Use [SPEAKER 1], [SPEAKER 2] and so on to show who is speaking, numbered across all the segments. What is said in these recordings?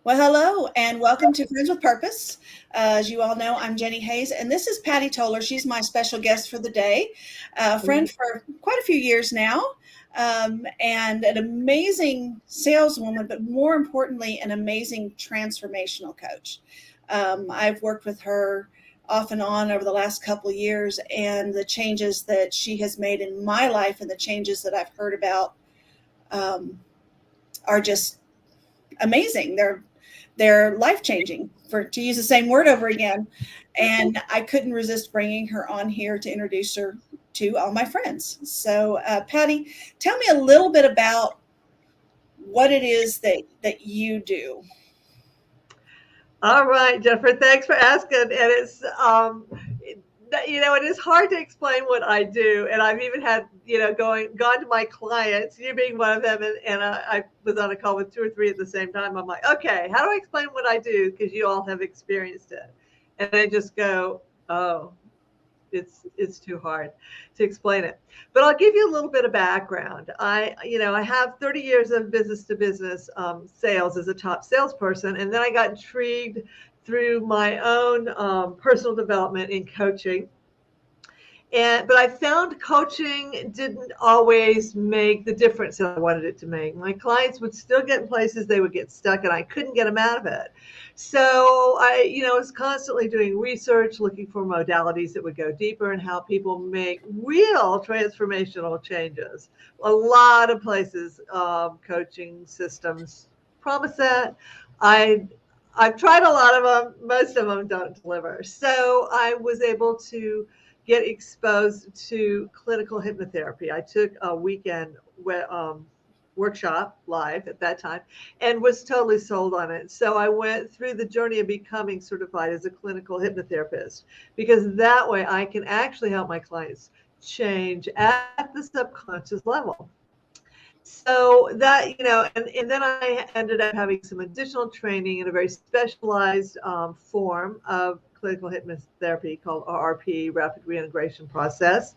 [SPEAKER 1] Well, hello and welcome to Friends with Purpose. As you all know, I'm Jenny Hayes, and this is Patty Tolar. She's my special guest for the day, a friend for quite a few years now, and an amazing saleswoman, but more importantly, an amazing transformational coach. I've worked with her off and on over the last couple of years, and the changes that she has made in my life and the changes that I've heard about um, are just amazing. They're life changing, for to use the same word over again. And I couldn't resist bringing her on here to introduce her to all my friends. So, Patty, tell me a little bit about what it is that you do.
[SPEAKER 2] All right, Jennifer, thanks for asking. And it is hard to explain what I do. And I've even had, gone to my clients, you being one of them, and I was on a call with two or three at the same time. I'm like, okay, how do I explain what I do? Because you all have experienced it. And they just go, oh, it's too hard to explain it. But I'll give you a little bit of background. I have 30 years of business to business sales as a top salesperson, and then I got intrigued through my own personal development in coaching. But I found coaching didn't always make the difference that I wanted it to make. My clients would still get in places they would get stuck, and I couldn't get them out of it. So I was constantly doing research, looking for modalities that would go deeper and how people make real transformational changes. A lot of places, coaching systems promise that. I I've tried a lot of them. Most of them don't deliver. So I was able to get exposed to clinical hypnotherapy. I took a weekend workshop live at that time and was totally sold on it. So I went through the journey of becoming certified as a clinical hypnotherapist because that way I can actually help my clients change at the subconscious level. So that, and then I ended up having some additional training in a very specialized form of clinical hypnotherapy called RRP, rapid reintegration process.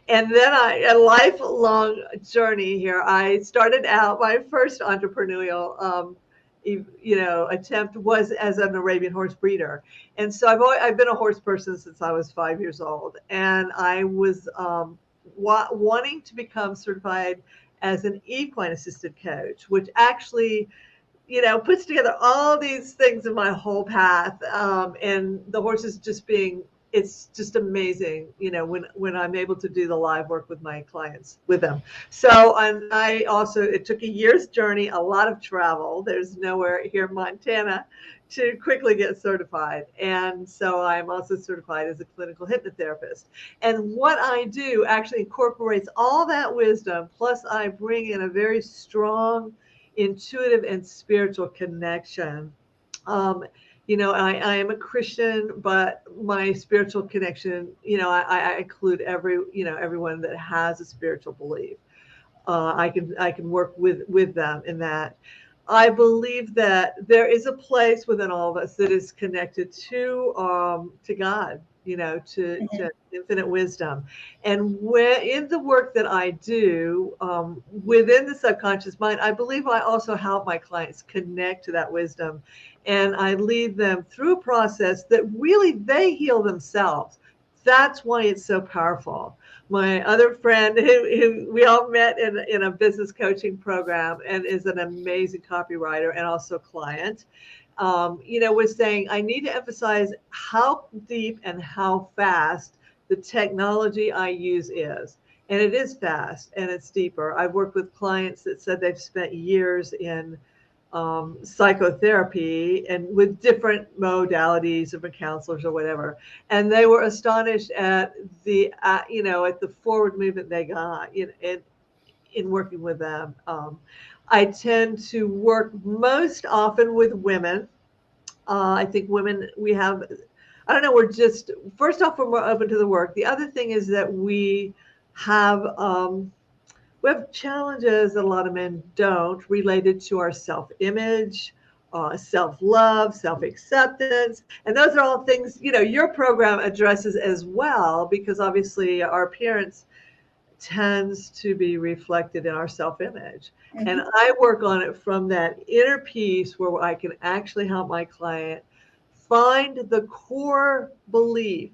[SPEAKER 2] And then a lifelong journey here. I started out, my first entrepreneurial attempt was as an Arabian horse breeder. And so I've been a horse person since I was 5 years old. And I was wanting to become certified as an equine assisted coach, which actually, puts together all these things in my whole path. And the horses just being, it's just amazing, when I'm able to do the live work with my clients with them. So I also, it took a year's journey, a lot of travel. There's nowhere here in Montana to quickly get certified. And so I'm also certified as a clinical hypnotherapist. And what I do actually incorporates all that wisdom, plus I bring in a very strong intuitive and spiritual connection. Um, I am a Christian, but my spiritual connection, I include everyone that has a spiritual belief. I can work with them in that. I believe that there is a place within all of us that is connected to God, to infinite wisdom. And when in the work that I do within the subconscious mind, I believe I also help my clients connect to that wisdom, and I lead them through a process that really they heal themselves. That's why it's so powerful. My other friend who we all met in a business coaching program and is an amazing copywriter and also client, was saying, I need to emphasize how deep and how fast the technology I use is. And it is fast and it's deeper. I've worked with clients that said they've spent years in psychotherapy and with different modalities, different counselors or whatever. And they were astonished at at the forward movement they got in working with them. I tend to work most often with women. I think women, I don't know, we're just, first off, we're more open to the work. The other thing is that have, we have challenges that a lot of men don't related to our self-image, self-love, self-acceptance. And those are all things, your program addresses as well, because obviously our appearance tends to be reflected in our self-image. And
[SPEAKER 1] Mhm.
[SPEAKER 2] I work on it from that inner piece where I can actually help my client find the core belief,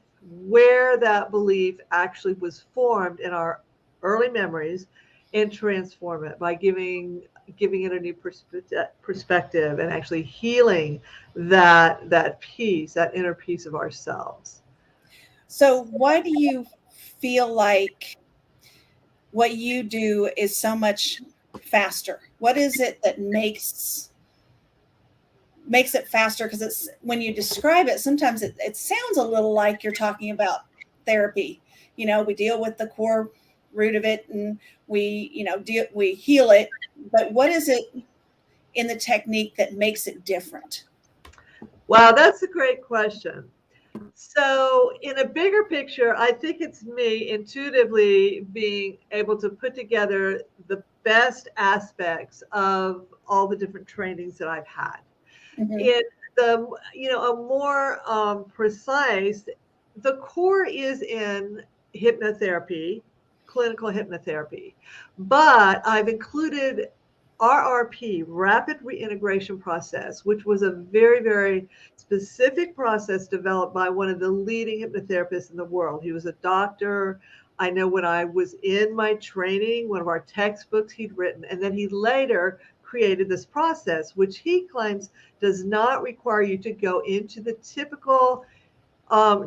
[SPEAKER 2] where that belief actually was formed in our early memories, and transform it by giving it a new perspective and actually healing that piece, that inner piece of ourselves.
[SPEAKER 1] So, why do you feel like what you do is so much faster? What is it that makes it faster? Because it's when you describe it, sometimes it sounds a little like you're talking about therapy. We deal with the core root of it, and we heal it. But what is it in the technique that makes it different?
[SPEAKER 2] Wow, that's a great question. So, in a bigger picture, I think it's me intuitively being able to put together the best aspects of all the different trainings that I've had.
[SPEAKER 1] Mm-hmm.
[SPEAKER 2] In a more precise, the core is in hypnotherapy, clinical hypnotherapy, but I've included RRP, rapid reintegration process, which was a very, very specific process developed by one of the leading hypnotherapists in the world. He was a doctor. I know when I was in my training, one of our textbooks he'd written, and then he later created this process, which he claims does not require you to go into the typical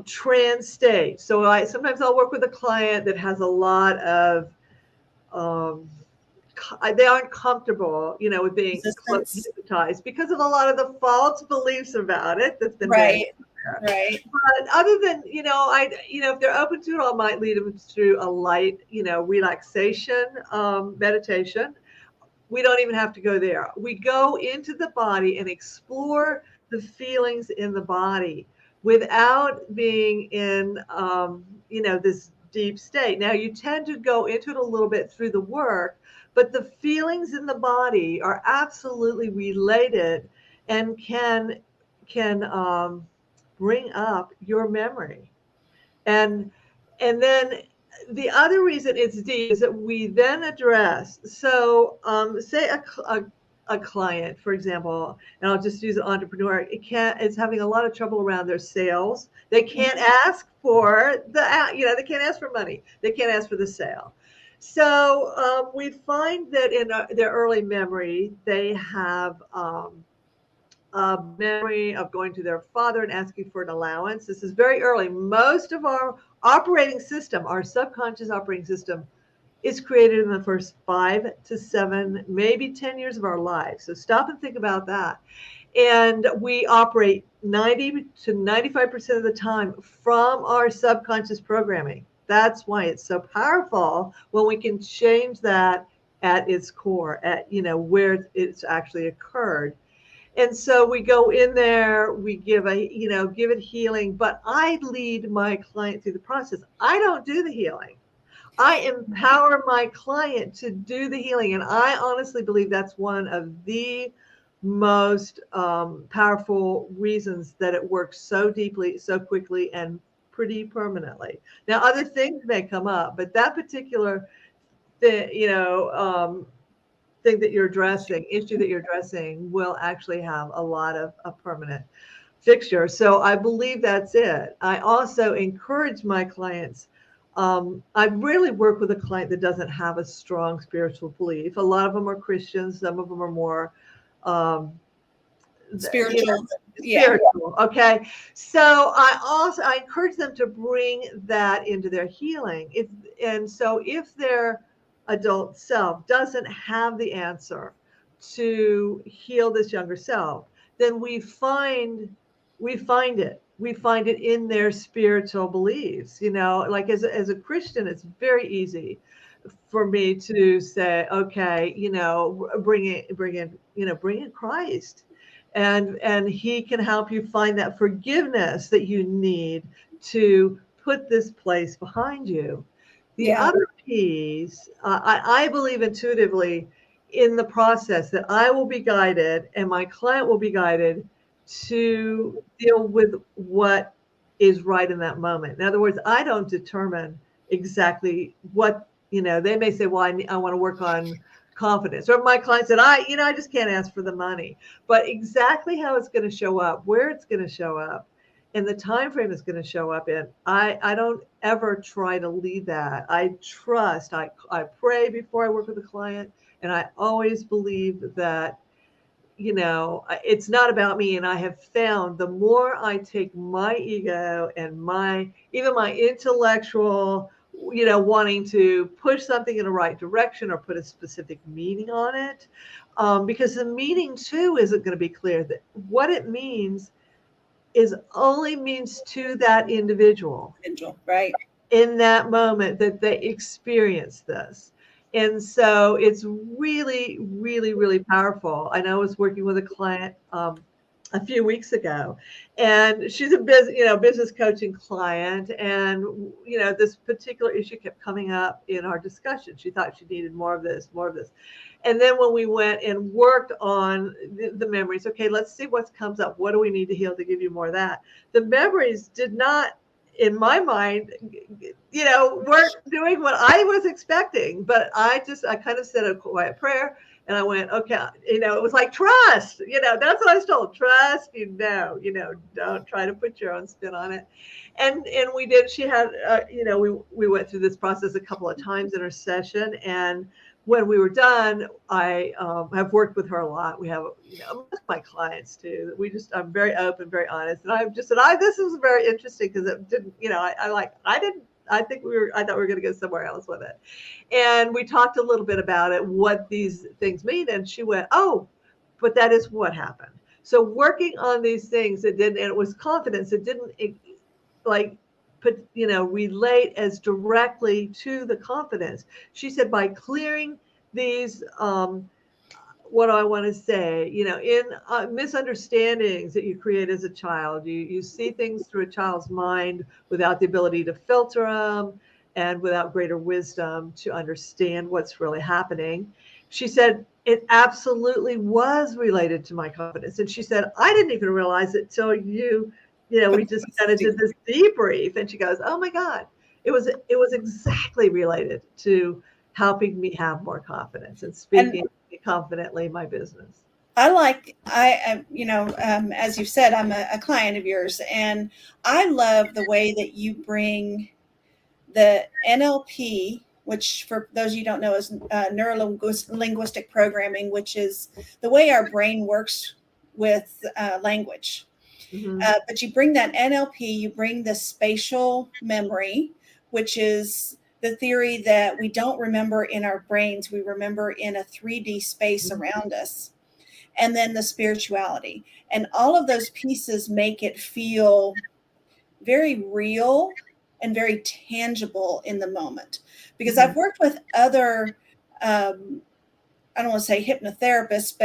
[SPEAKER 2] trance state. So sometimes I'll work with a client that has a lot of um, they aren't comfortable, with being
[SPEAKER 1] Resistance.
[SPEAKER 2] hypnotized because of a lot of the false beliefs about it that's been bandied
[SPEAKER 1] Right.
[SPEAKER 2] there.
[SPEAKER 1] Right.
[SPEAKER 2] But other than, if they're open to it, I might lead them through a light, relaxation meditation. We don't even have to go there. We go into the body and explore the feelings in the body without being in, this deep state. Now, you tend to go into it a little bit through the work, but the feelings in the body are absolutely related and can bring up your memory. And and then the other reason it's deep is that we then address, so say a client, for example, and I'll just use an entrepreneur, is having a lot of trouble around their sales. They can't
[SPEAKER 1] Mm-hmm.
[SPEAKER 2] ask for they can't ask for money, they can't ask for the sale. So we find that in their early memory they have a memory of going to their father and asking for an allowance. This is very early. Most of our operating system, our subconscious operating system, is created in the first 5 to 7, maybe 10 years of our lives. So stop and think about that. And we operate 90 to 95% of the time from our subconscious programming. That's why it's so powerful when we can change that at its core, at where it's actually occurred. And so we go in there, we give it healing, but I lead my client through the process. I don't do the healing. I empower my client to do the healing. And I honestly believe that's one of the most powerful reasons that it works so deeply, so quickly, and pretty permanently. Now, other things may come up, but that particular thing, thing that you're addressing, issue that you're addressing, will actually have a lot of a permanent fixture. So I believe that's it. I also encourage my clients. I rarely work with a client that doesn't have a strong spiritual belief. A lot of them are Christians. Some of them are more, um, you know,
[SPEAKER 1] Spiritual. Yeah.
[SPEAKER 2] spiritual. Okay. So I encourage them to bring that into their healing. If their adult self doesn't have the answer to heal this younger self, then we find it in their spiritual beliefs. Like as a Christian, it's very easy for me to say, okay, bring in Christ, and he can help you find that forgiveness that you need to put this place behind you. The
[SPEAKER 1] Yeah.
[SPEAKER 2] other piece, I believe intuitively in the process that I will be guided and my client will be guided to deal with what is right in that moment. In other words, I don't determine exactly what They may say, well, I want to work on confidence. Or my client said, I just can't ask for the money. But exactly how it's going to show up, where it's going to show up, and the time frame it's going to show up in, I don't ever try to lead that. I trust, I pray before I work with a client, and I always believe that it's not about me. And I have found the more I take my ego and even my intellectual, wanting to push something in the right direction or put a specific meaning on it, because the meaning too isn't going to be clear. That what it means is only means to that individual
[SPEAKER 1] Angel, right?
[SPEAKER 2] in that moment that they experience this. And so it's really, really, really powerful. I know I was working with a client a few weeks ago, and she's a business coaching client. And, this particular issue kept coming up in our discussion. She thought she needed more of this, more of this. And then when we went and worked on the memories, okay, let's see what comes up. What do we need to heal to give you more of that? The memories did not, in my mind, weren't doing what I was expecting. But I kind of said a quiet prayer, and I went, okay, it was like trust, that's what I was told. Trust, don't try to put your own spin on it. And we did. She had, we went through this process a couple of times in her session, and when we were done, I have worked with her a lot. We have, most of my clients too. I'm very open, very honest. And I've just said, this was very interesting because it didn't, I thought we were going to go somewhere else with it. And we talked a little bit about it, what these things mean. And she went, oh, but that is what happened. So working on these things, and it was confidence. It didn't relate as directly to the confidence. She said by clearing these, what do I want to say, in misunderstandings that you create as a child, you see things through a child's mind without the ability to filter them and without greater wisdom to understand what's really happening. She said it absolutely was related to my confidence. And she said, I didn't even realize it till we just kind of did this debrief. And she goes, oh my God, it was exactly related to helping me have more confidence and speaking confidently my business.
[SPEAKER 1] As you said, I'm a client of yours, and I love the way that you bring the NLP, which for those of you who don't know is neuro-linguistic programming, which is the way our brain works with language.
[SPEAKER 2] Mm-hmm.
[SPEAKER 1] But you bring that NLP, you bring the spatial memory, which is the theory that we don't remember in our brains, we remember in a 3D space around us. And then the spirituality. And all of those pieces make it feel very real and very tangible in the moment. Because I've worked with other, I don't want to say hypnotherapists,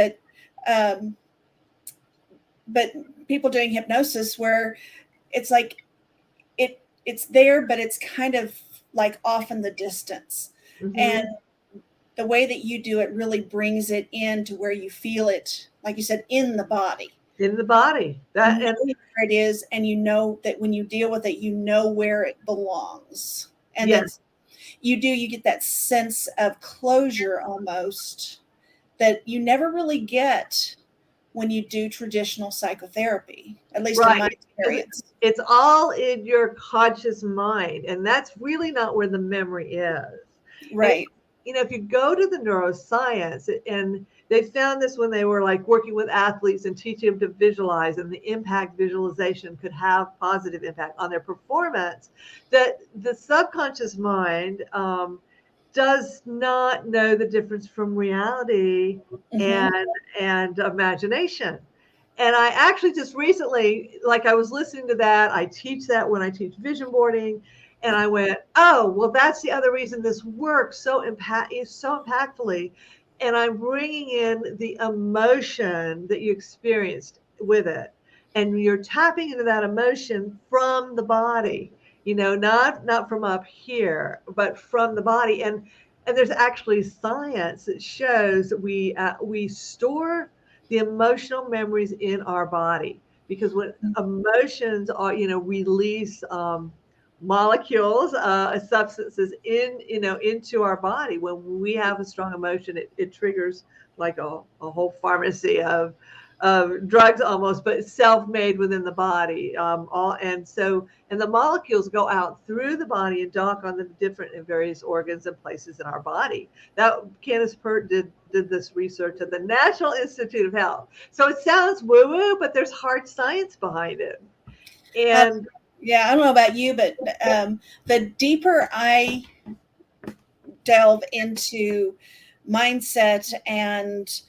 [SPEAKER 1] but people doing hypnosis where it's like it's there, but it's kind of like off in the distance.
[SPEAKER 2] Mm-hmm.
[SPEAKER 1] And the way that you do it really brings it in to where you feel it, like you said, in the body.
[SPEAKER 2] In the body.
[SPEAKER 1] Where it is, and you know that when you deal with it, you know where it belongs. And
[SPEAKER 2] yes.
[SPEAKER 1] you get that sense of closure almost that you never really get when you do traditional psychotherapy, at least in my experience.
[SPEAKER 2] It's all in your conscious mind, and that's really not where the memory is.
[SPEAKER 1] Right.
[SPEAKER 2] And, if you go to the neuroscience, and they found this when they were like working with athletes and teaching them to visualize, and the impact visualization could have positive impact on their performance, that the subconscious mind does not know the difference from reality and imagination. And I actually just recently, like I was listening to that, I teach that when I teach vision boarding, and I went, oh, well, that's the other reason this works so impactfully. And I'm bringing in the emotion that you experienced with it. And you're tapping into that emotion from the body, not from up here, but from the body. And there's actually science that shows that we store the emotional memories in our body, because when emotions are, release molecules, substances into our body. When we have a strong emotion, it triggers like a whole pharmacy of drugs almost, but self-made within the body. And the molecules go out through the body and dock on the different and various organs and places in our body. That Candace Pert did this research at the National Institute of Health. So it sounds woo-woo, but there's hard science behind it.
[SPEAKER 1] Uh,
[SPEAKER 2] And
[SPEAKER 1] yeah, I don't know about you, but the deeper I delve into mindset and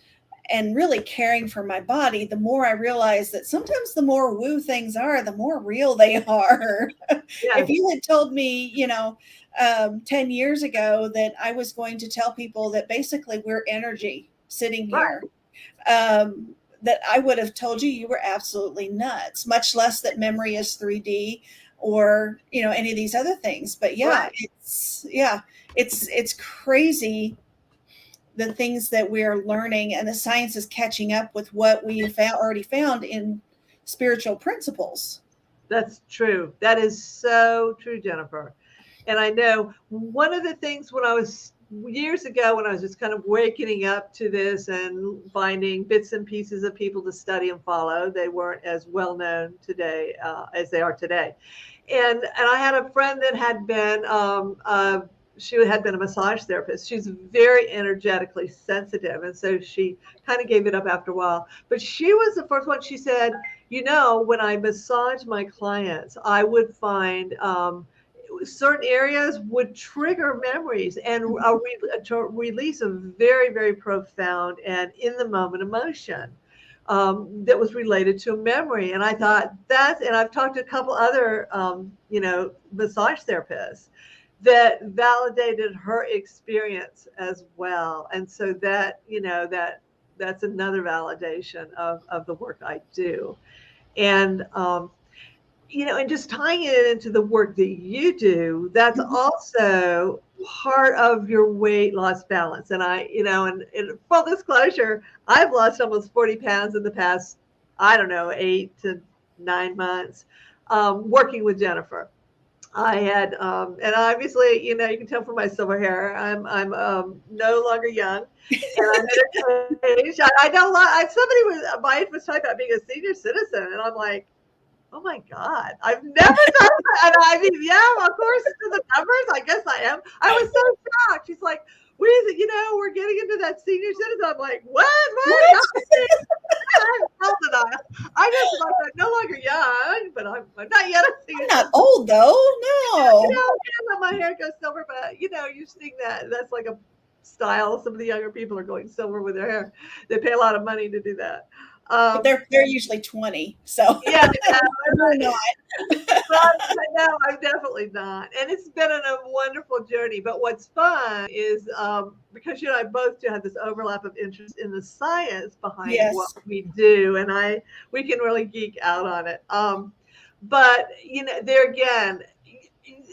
[SPEAKER 1] really caring for my body, the more I realize that sometimes the more woo things are, the more real they are. If
[SPEAKER 2] yes,
[SPEAKER 1] you had told me, 10 years ago that I was going to tell people that basically we're energy sitting
[SPEAKER 2] right,
[SPEAKER 1] here, that I would have told you were absolutely nuts, much less that memory is 3D or, any of these other things. But
[SPEAKER 2] right.
[SPEAKER 1] it's crazy the things that we're learning, and the science is catching up with what we already found in spiritual principles.
[SPEAKER 2] That's true. That is so true, Jennifer. And I know one of the things when I was years ago, when I was just kind of waking up to this and finding bits and pieces of people to study and follow, they weren't as well known today as they are today. And I had a friend that had been she had been a massage therapist. She's very energetically sensitive, and so she kind of gave it up after a while. But she was the first one. She said, when I massage my clients, I would find certain areas would trigger memories and release a very, very profound and in the moment emotion that was related to a memory. And I thought and I've talked to a couple other, massage therapists that validated her experience as well. And so that's another validation of the work I do. And and just tying it into the work that you do, that's
[SPEAKER 1] Mhm.
[SPEAKER 2] also part of your weight loss balance. And and full disclosure, I've lost almost 40 pounds in the past, I don't know, 8 to 9 months, working with Jennifer. I had, and obviously, you can tell from my silver hair, I'm no longer young, and I'm at a age. I know a lot. Somebody my age was talking about being a senior citizen, and I'm like, oh my God, I've never done that. And I mean, yeah, of course, to the numbers, I guess I am. I was so shocked. She's like, we're getting into that senior citizen. I'm like, what?
[SPEAKER 1] What?
[SPEAKER 2] Not me. Hell did I just like, I'm no longer young, but I'm not yet a senior
[SPEAKER 1] I'm not
[SPEAKER 2] citizen.
[SPEAKER 1] old though. No.
[SPEAKER 2] Let my hair go silver, but you're seeing that's like a style. Some of the younger people are going silver with their hair. They pay a lot of money to do that.
[SPEAKER 1] But
[SPEAKER 2] Um,
[SPEAKER 1] they're usually 20. So
[SPEAKER 2] yeah,
[SPEAKER 1] we're not.
[SPEAKER 2] but no, I'm definitely not. And it's been a wonderful journey. But what's fun is because you and I both do have this overlap of interest in the science behind what
[SPEAKER 1] Yes.
[SPEAKER 2] we do, and we can really geek out on it. But there again,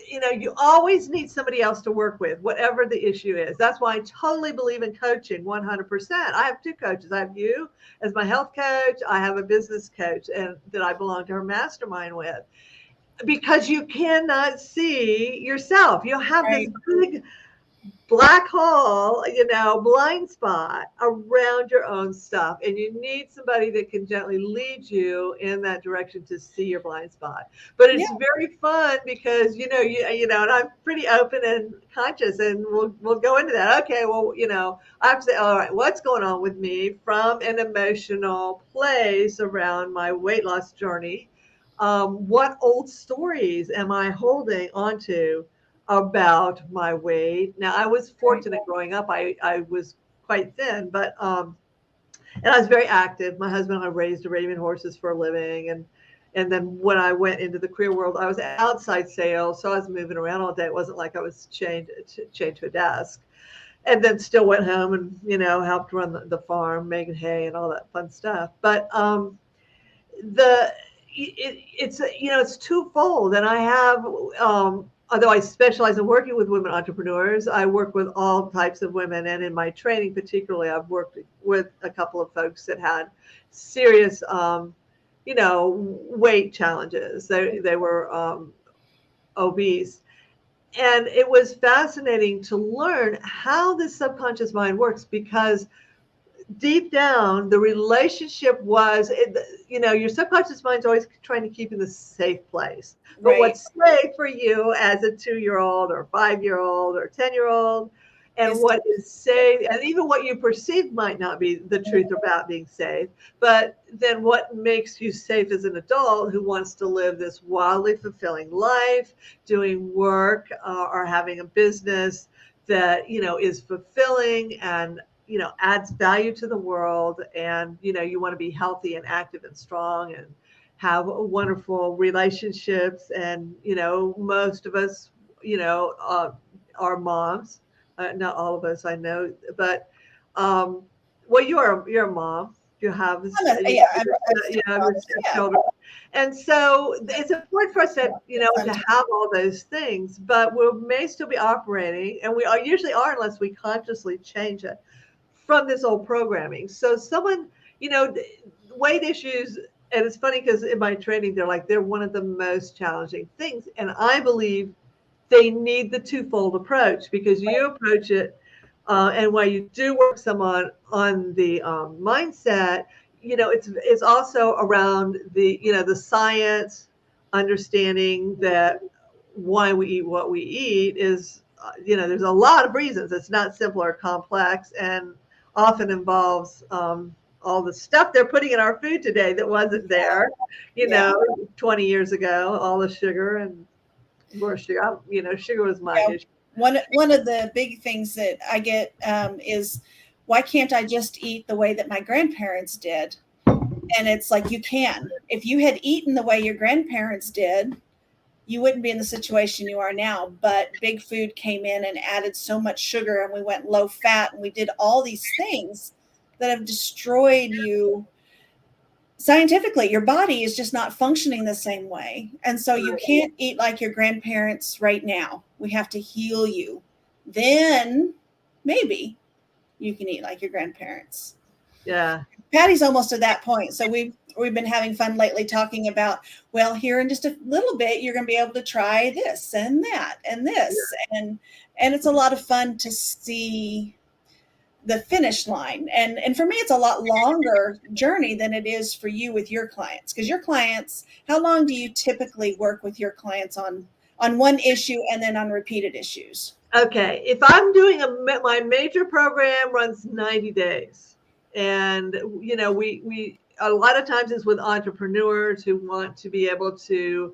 [SPEAKER 2] you always need somebody else to work with, whatever the issue is. That's why I totally believe in coaching 100%. I have two coaches. I have you as my health coach. I have a business coach and that I belong to her mastermind with, because you cannot see yourself. You have this
[SPEAKER 1] Right.
[SPEAKER 2] big black hole, blind spot around your own stuff. And you need somebody that can gently lead you in that direction to see your blind spot. But
[SPEAKER 1] Yeah.
[SPEAKER 2] it's very fun because, and I'm pretty open and conscious, and we'll go into that. Okay, well, I have to say, all right, what's going on with me from an emotional place around my weight loss journey? What old stories am I holding onto about my weight? Now, I was
[SPEAKER 1] Right.
[SPEAKER 2] fortunate growing up. I was quite thin, but and I was very active. My husband and I raised Arabian horses for a living, and then when I went into the career world, I was outside sales, so I was moving around all day. It wasn't like I was chained to a desk. And then still went home and helped run the farm, making hay and all that fun stuff. But the it's twofold, and I have although I specialize in working with women entrepreneurs, I work with all types of women, and in my training particularly, I've worked with a couple of folks that had serious weight challenges. They were obese. And it was fascinating to learn how the subconscious mind works, because deep down the relationship was, your subconscious mind's always trying to keep in the safe place, but
[SPEAKER 1] Right.
[SPEAKER 2] what's safe for you as a 2-year old or 5-year old or 10-year old, and
[SPEAKER 1] Is
[SPEAKER 2] what is safe, and even what you perceive might not be the truth about being safe, but then what makes you safe as an adult who wants to live this wildly fulfilling life, doing work, or having a business that is fulfilling and adds value to the world, and you want to be healthy and active and strong and have wonderful relationships, and most of us are moms, not all of us, I know, but um well, you're a mom, you have
[SPEAKER 1] yeah,
[SPEAKER 2] you have your
[SPEAKER 1] yeah,
[SPEAKER 2] stepchildren, and so it's important for us to to have all those things, but we may still be operating, and we usually are unless we consciously change it from this old programming. So someone, you know, weight issues, and it's funny because in my training, they're one of the most challenging things. And I believe they need the twofold approach, because you approach it, and while you do work someone on the mindset, it's also around the science, understanding that why we eat what we eat is, there's a lot of reasons. It's not simple or complex, and often involves all the stuff they're putting in our food today that wasn't there,
[SPEAKER 1] yeah,
[SPEAKER 2] 20 years ago, all the sugar and more sugar. Sugar was my
[SPEAKER 1] yeah.
[SPEAKER 2] issue.
[SPEAKER 1] One of the big things that I get is, why can't I just eat the way that my grandparents did? And it's like, you can. If you had eaten the way your grandparents did, you wouldn't be in the situation you are now. But big food came in and added so much sugar, and we went low fat, and we did all these things that have destroyed you scientifically. Your body is just not functioning the same way. And so you can't eat like your grandparents right now. We have to heal you. Then maybe you can eat like your grandparents.
[SPEAKER 2] Yeah.
[SPEAKER 1] Patty's almost to that point. So we've been having fun lately talking about, well, here in just a little bit, you're going to be able to try this and that and this. And it's a lot of fun to see the finish line. And for me, it's a lot longer journey than it is for you with your clients, because your clients, how long do you typically work with your clients on one issue and then on repeated issues?
[SPEAKER 2] Okay, if I'm doing my major program runs 90 days, and we a lot of times it's with entrepreneurs who want to be able to,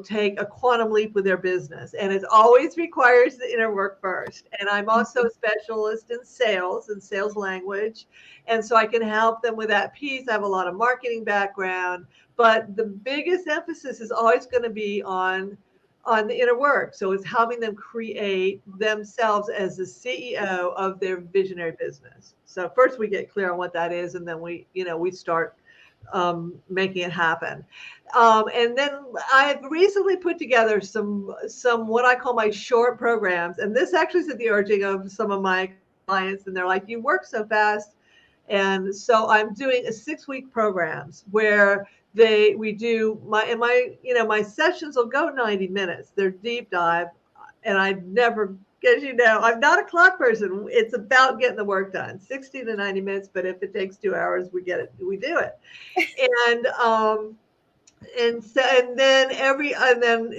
[SPEAKER 2] take a quantum leap with their business, and it always requires the inner work first. And I'm also a specialist in sales and sales language, and so I can help them with that piece. I have a lot of marketing background, but the biggest emphasis is always going to be on the inner work. So it's helping them create themselves as the CEO of their visionary business. So first we get clear on what that is, and then we start making it happen. And then I've recently put together some what I call my short programs, and this actually is at the urging of some of my clients, and they're like, "You work so fast." And so I'm doing a 6-week programs where we do my sessions will go 90 minutes. They're deep dive, and I never, as you know, I'm not a clock person. It's about getting the work done, 60 to 90 minutes. But if it takes 2 hours, we do it. And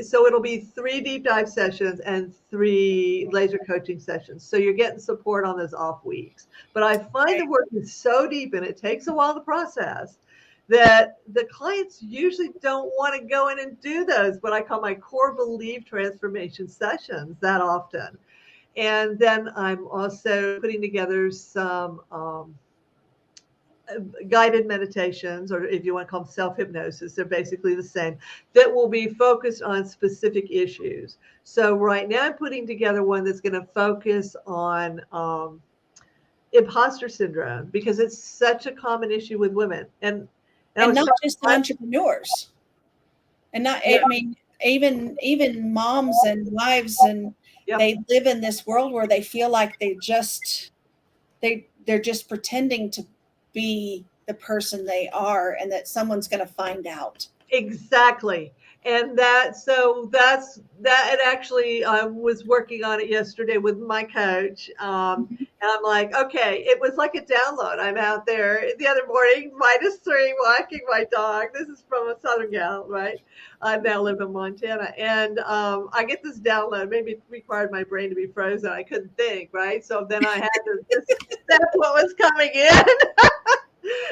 [SPEAKER 2] so it'll be 3 deep dive sessions and 3 laser coaching sessions. So you're getting support on those off weeks. But I find the work is so deep, and it takes a while to process, that the clients usually don't want to go in and do those, what I call my core belief transformation sessions, that often. And then I'm also putting together some guided meditations, or if you want to call them self-hypnosis, they're basically the same, that will be focused on specific issues. So right now I'm putting together one that's going to focus on imposter syndrome, because it's such a common issue with women. And I
[SPEAKER 1] And
[SPEAKER 2] was
[SPEAKER 1] not
[SPEAKER 2] talking,
[SPEAKER 1] just entrepreneurs. And not,
[SPEAKER 2] yeah,
[SPEAKER 1] I mean, even moms and wives, and
[SPEAKER 2] yep.
[SPEAKER 1] they live in this world where they feel like they're just pretending to be the person they are, and that someone's going to find out.
[SPEAKER 2] Exactly. And that actually, I was working on it yesterday with my coach.
[SPEAKER 1] Mhm.
[SPEAKER 2] And I'm like, okay, it was like a download. I'm out there the other morning, -3, walking my dog. This is from a Southern gal, right? I now live in Montana. And I get this download. Maybe it required my brain to be frozen. I couldn't think, right? So then I had to just accept what was coming in.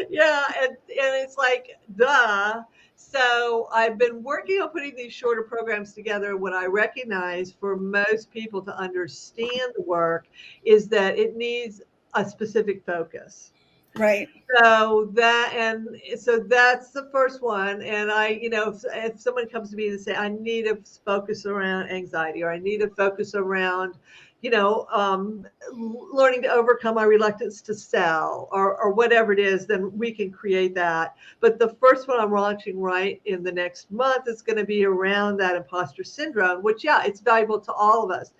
[SPEAKER 2] Yeah, and it's like, duh. So I've been working on putting these shorter programs together. What I recognize for most people to understand the work is that it needs a specific focus.
[SPEAKER 1] Right.
[SPEAKER 2] So that's the first one. And if someone comes to me and say, I need to focus around anxiety, or I need to focus around, learning to overcome my reluctance to sell, or whatever it is, then we can create that. But the first one I'm launching right in the next month is going to be around that imposter syndrome, which, yeah, it's valuable to all of us.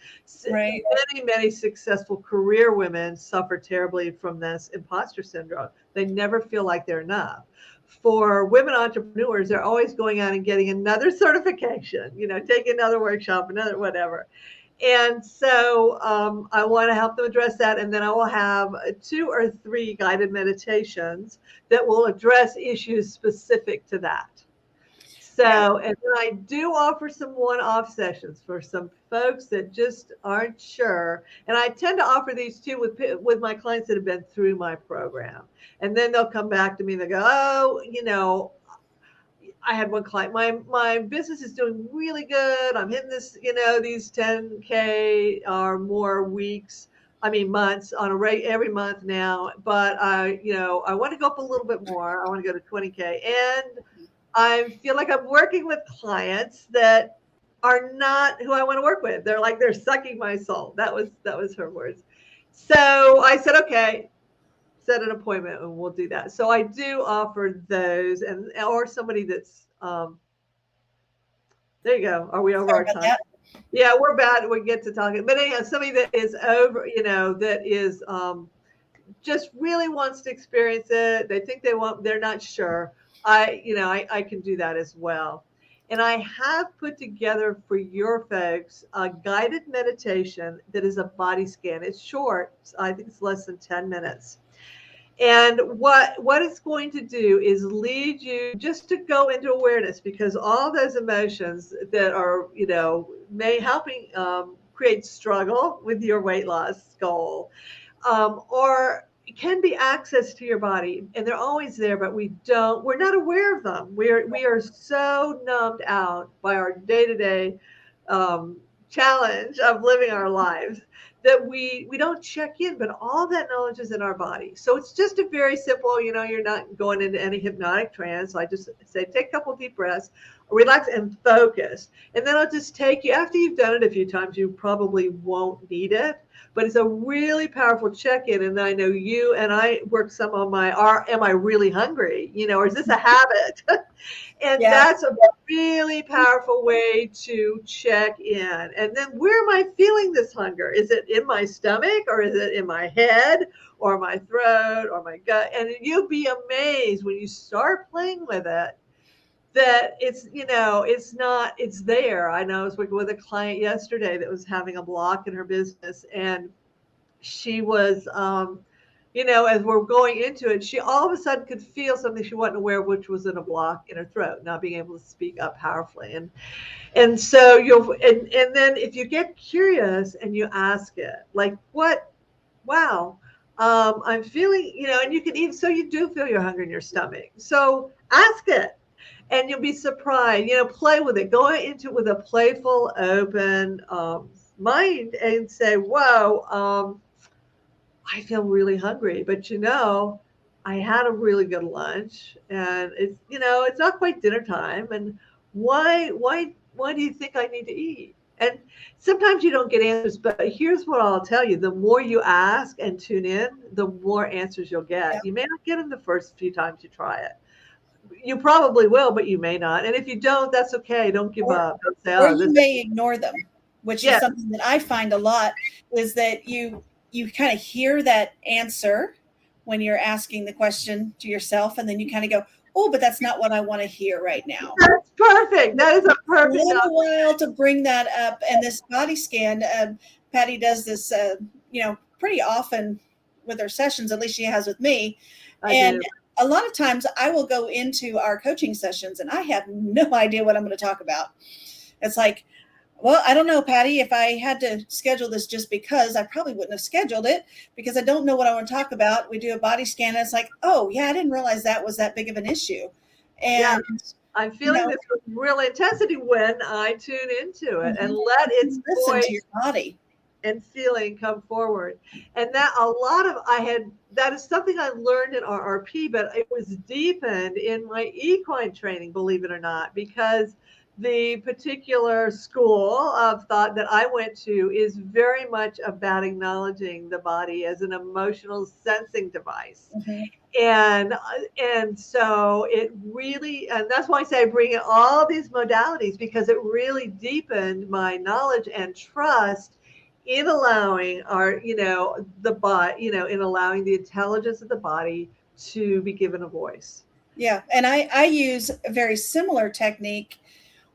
[SPEAKER 1] Right.
[SPEAKER 2] Many successful career women suffer terribly from this imposter syndrome. They never feel like they're enough. For women entrepreneurs, they're always going out and getting another certification, taking another workshop, another whatever. And so I want to help them address that. And then I will have 2 or 3 guided meditations that will address issues specific to that.
[SPEAKER 1] Yeah.
[SPEAKER 2] So, and then I do offer some one-off sessions for some folks that just aren't sure. And I tend to offer these too with my clients that have been through my program. And then they'll come back to me and they go, oh, I had one client, my business is doing really good. I'm hitting this, these 10K or more weeks. I mean, months on a rate every month now, but I want to go up a little bit more. I want to go to 20K. And I feel like I'm working with clients that are not who I want to work with. They're like, they're sucking my soul. That was her words. So I said, okay, set an appointment and we'll do that. So I do offer those, and or somebody that's there you go. Are we over
[SPEAKER 1] Sorry
[SPEAKER 2] our
[SPEAKER 1] about
[SPEAKER 2] time?
[SPEAKER 1] that.
[SPEAKER 2] Yeah, we're bad. We get to talking, but anyhow, somebody that is over, that is just really wants to experience it. They think they're not sure. I can do that as well. And I have put together for your folks a guided meditation that is a body scan. It's short. I think it's less than 10 minutes. And what it's going to do is lead you just to go into awareness, because all those emotions that are, may helping create struggle with your weight loss goal, or can be access to your body, and they're always there, but we're not aware of them. We are so numbed out by our day-to-day um, challenge of living our lives that we don't check in, but all that knowledge is in our body. So it's just a very simple, you're not going into any hypnotic trance. I just say, take a couple deep breaths, relax and focus. And then I'll just take you, after you've done it a few times, you probably won't need it, but it's a really powerful check-in. And I know you and I work some on am I really hungry? Or is this a habit? And
[SPEAKER 1] Yeah.
[SPEAKER 2] that's a really powerful way to check in. And then, where am I feeling this hunger? Is it in my stomach, or is it in my head, or my throat, or my gut? And you'll be amazed when you start playing with it that it's there. I know I was working with a client yesterday that was having a block in her business, and she was, as we're going into it, she all of a sudden could feel something she wasn't aware of, which was in a block in her throat, not being able to speak up powerfully. And so and then if you get curious and you ask it, like, what, wow, I'm feeling, and you can even, so you do feel your hunger in your stomach. So ask it, and you'll be surprised, play with it, go into it with a playful, open mind, and say, whoa, I feel really hungry, but I had a really good lunch, and it's not quite dinner time. And why do you think I need to eat? And sometimes you don't get answers, but here's what I'll tell you. The more you ask and tune in, the more answers you'll
[SPEAKER 1] Yeah.
[SPEAKER 2] get. You may not get them the first few times you try it. You probably will, but you may not. And if you don't, that's okay. Don't give
[SPEAKER 1] Or
[SPEAKER 2] up. Don't say,
[SPEAKER 1] or
[SPEAKER 2] oh,
[SPEAKER 1] you
[SPEAKER 2] this,
[SPEAKER 1] may ignore them, which is
[SPEAKER 2] yeah,
[SPEAKER 1] something that I find a lot, is that you kind of hear that answer when you're asking the question to yourself, and then you kind of go, oh, but that's not what I want to hear right now.
[SPEAKER 2] That's perfect. That is a
[SPEAKER 1] A
[SPEAKER 2] perfect.
[SPEAKER 1] little while to bring that up. And this body scan, Patty does this, pretty often with her sessions, at least she has with me.
[SPEAKER 2] I
[SPEAKER 1] And
[SPEAKER 2] do.
[SPEAKER 1] a lot of times I will go into our coaching sessions and I have no idea what I'm going to talk about. It's like, well, I don't know, Patty. If I had to schedule this just because, I probably wouldn't have scheduled it because I don't know what I want to talk about. We do a body scan, and it's like, oh, yeah, I didn't realize that was that big of an issue.
[SPEAKER 2] Yeah,
[SPEAKER 1] And,
[SPEAKER 2] I'm
[SPEAKER 1] you
[SPEAKER 2] feeling
[SPEAKER 1] know,
[SPEAKER 2] this with real intensity when I tune into it and
[SPEAKER 1] mhm,
[SPEAKER 2] let its
[SPEAKER 1] listen to your
[SPEAKER 2] voice
[SPEAKER 1] body.
[SPEAKER 2] and feeling come forward. And that a lot of I had that is something I learned in RRP, but it was deepened in my equine training, believe it or not, because the particular school of thought that I went to is very much about acknowledging the body as an emotional sensing device.
[SPEAKER 1] Mhm.
[SPEAKER 2] and and so it really, and that's why I say I bring in all these modalities, because it really deepened my knowledge and trust in allowing our, the body, in allowing the intelligence of the body to be given a voice.
[SPEAKER 1] Yeah. And I use a very similar technique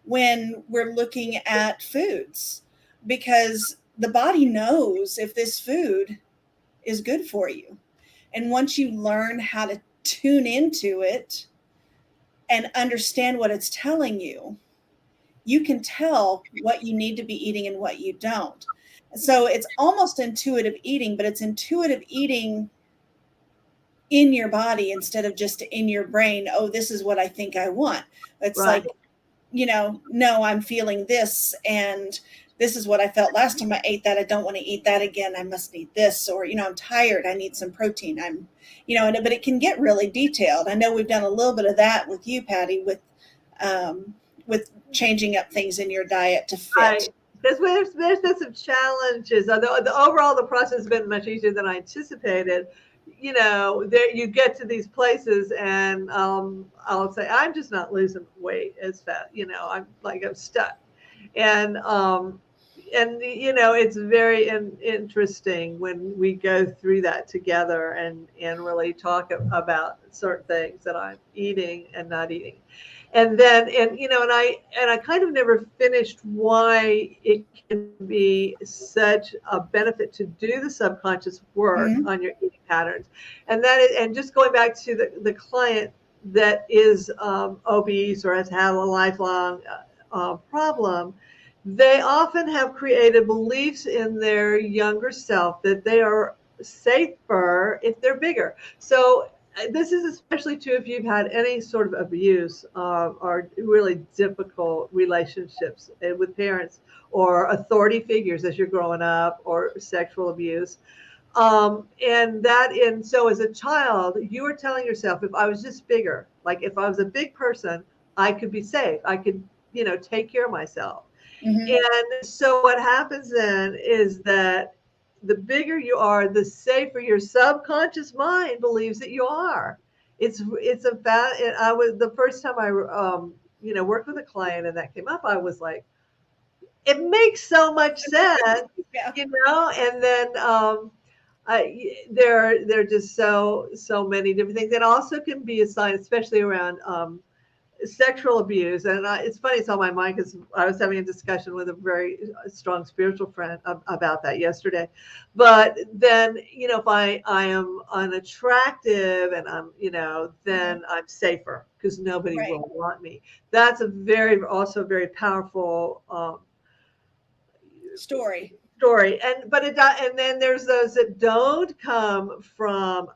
[SPEAKER 1] when we're looking at foods because the body knows if this food is good for you. And once you learn how to tune into it and understand what it's telling you, you can tell what you need to be eating and what you don't. So it's almost intuitive eating, but it's intuitive eating in your body instead of just in your brain. Oh, this is what I think I want. It's
[SPEAKER 2] Right.
[SPEAKER 1] like, no, I'm feeling this and this is what I felt last time I ate that. I don't want to eat that again. I must eat this, or, I'm tired. I need some protein. But it can get really detailed. I know we've done a little bit of that with you, Patty, with changing up things in your diet to fit.
[SPEAKER 2] Right. Because there's been some challenges. Although the overall the process has been much easier than I anticipated. There you get to these places, and I'll say I'm just not losing weight as fast. I'm stuck, and it's very interesting when we go through that together and really talk about certain things that I'm eating and not eating. And then and I kind of never finished why it can be such a benefit to do the subconscious work
[SPEAKER 1] Mhm.
[SPEAKER 2] on your eating patterns. And that is, and just going back to the client that is obese or has had a lifelong problem, they often have created beliefs in their younger self that they are safer if they're bigger. So this is especially true if you've had any sort of abuse or really difficult relationships with parents or authority figures as you're growing up, or sexual abuse. And so as a child, you were telling yourself, if I was just bigger, like if I was a big person, I could be safe. I could, take care of myself.
[SPEAKER 1] Mhm.
[SPEAKER 2] And so what happens then is that the bigger you are, the safer your subconscious mind believes that you are. It's about. I was the first time I worked with a client and that came up. I was like, it makes so much sense,
[SPEAKER 1] Yeah.
[SPEAKER 2] And then there are just so many different things that also can be a sign, especially around sexual abuse. And it's funny, it's on my mind because I was having a discussion with a very strong spiritual friend about that yesterday. But then, if I am unattractive and
[SPEAKER 1] Mhm.
[SPEAKER 2] then I'm safer because nobody
[SPEAKER 1] Right.
[SPEAKER 2] will want me. That's also very powerful
[SPEAKER 1] Story.
[SPEAKER 2] story. And then there's those that don't come from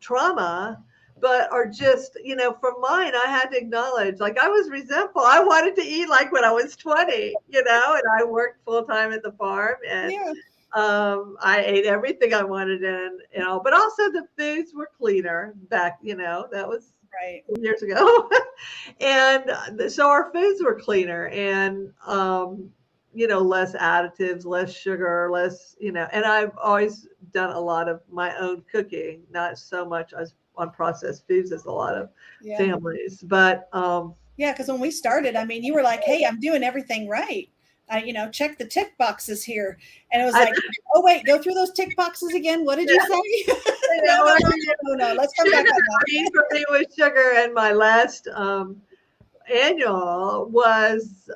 [SPEAKER 2] trauma, but are just, from mine, I had to acknowledge, like, I was resentful. I wanted to eat like when I was 20, and I worked full time at the farm, and
[SPEAKER 1] Yeah.
[SPEAKER 2] I ate everything I wanted, but also the foods were cleaner back, that was
[SPEAKER 1] Right.
[SPEAKER 2] years ago. And so our foods were cleaner, and less additives, less sugar, less, and I've always done a lot of my own cooking, not so much as on processed foods as a lot of
[SPEAKER 1] Yeah.
[SPEAKER 2] families. But
[SPEAKER 1] Yeah. Because when we started, I mean, you were like, hey, I'm doing everything right. check the tick boxes here. And it was
[SPEAKER 2] I,
[SPEAKER 1] like, oh, wait, go through those tick boxes again. What did you
[SPEAKER 2] yeah,
[SPEAKER 1] say?
[SPEAKER 2] I
[SPEAKER 1] No,
[SPEAKER 2] know.
[SPEAKER 1] no, no, no, no, no. Let's come back
[SPEAKER 2] Sugar,
[SPEAKER 1] on
[SPEAKER 2] I mean, for me was sugar. And my last annual was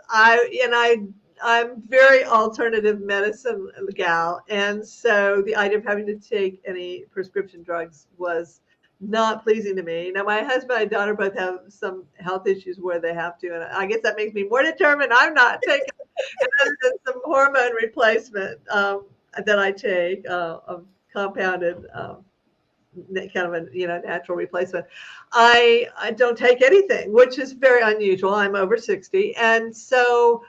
[SPEAKER 2] I'm very alternative medicine gal, and so the idea of having to take any prescription drugs was not pleasing to me. Now my husband and daughter both have some health issues where they have to, and I guess that makes me more determined I'm not taking. And then there's some hormone replacement that I take, of compounded, kind of a natural replacement. I don't take anything, which is very unusual. I'm over 60, and so